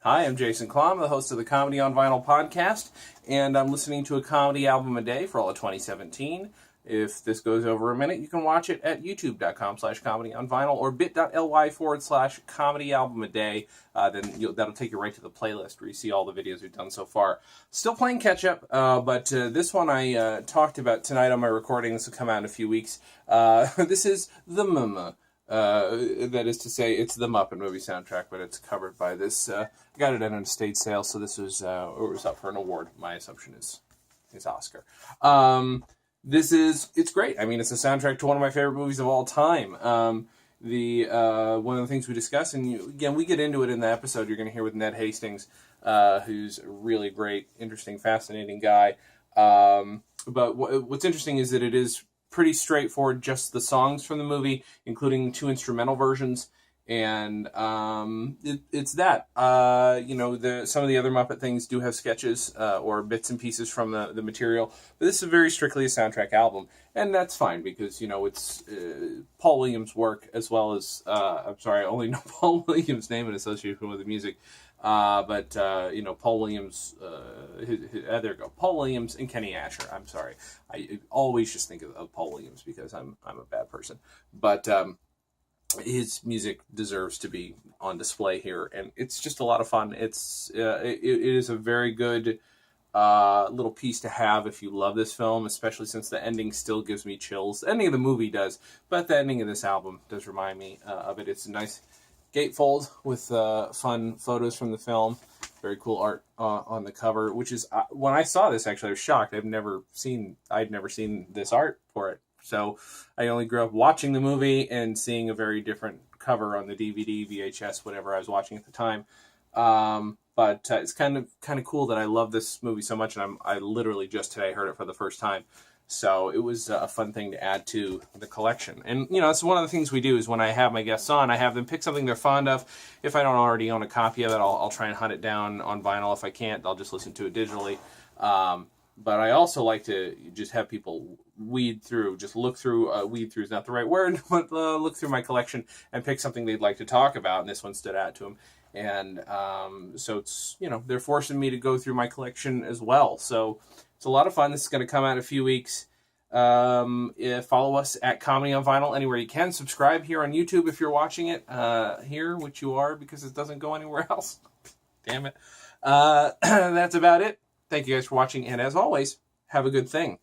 Hi, I'm Jason Klom, the host of the Comedy on Vinyl podcast, and I'm listening to a comedy album a day for all of 2017. If this goes over a minute, you can watch it at youtube.com/comedyonvinyl or bit.ly/comedy album a day. That'll take you right to the playlist where you see all the videos we've done so far. Still playing catch up, but this one I talked about tonight on my recording. This will come out in a few weeks. This is the Muppet. That is to say, it's the Muppet movie soundtrack, but it's covered by this. I got it at an estate sale, so this was it was up for an award. My assumption is Oscar. It's great. I mean, it's a soundtrack to one of my favorite movies of all time. One of the things we discuss, and again, we get into it in the episode you're going to hear with Ned Hastings, who's a really great, interesting, fascinating guy. But what's interesting is that it is pretty straightforward, just the songs from the movie, including 2 instrumental versions, and it's that. Some of the other Muppet things do have sketches or bits and pieces from the material, but this is very strictly a soundtrack album, and that's fine because it's Paul Williams' work as well as I'm sorry, I only know Paul Williams' name in association with the music. But Paul Williams, there you go, Paul Williams and Kenny Asher. I'm sorry. I always just think of Paul Williams because I'm a bad person. But his music deserves to be on display here, and it's just a lot of fun. It is a very good little piece to have if you love this film, especially since the ending still gives me chills. The ending of the movie does, but the ending of this album does remind me of it. It's a nice gatefold with fun photos from the film. Very cool art on the cover, which is when I saw this, actually I was shocked. I'd never seen this art for it. So I only grew up watching the movie and seeing a very different cover on the DVD, VHS, whatever I was watching at the time. But it's kind of cool that I love this movie so much, and I literally just today heard it for the first time. So it was a fun thing to add to the collection. And, it's one of the things we do is when I have my guests on, I have them pick something they're fond of. If I don't already own a copy of it, I'll try and hunt it down on vinyl. If I can't, I'll just listen to it digitally. But I also like to just have people weed through is not the right word, but look through my collection and pick something they'd like to talk about. And this one stood out to them. And so it's, they're forcing me to go through my collection as well. So it's a lot of fun. This is going to come out in a few weeks. Follow us at Comedy on Vinyl anywhere you can. Subscribe here on YouTube if you're watching it here, which you are because it doesn't go anywhere else. Damn it. That's about it. Thank you guys for watching, and as always, have a good thing.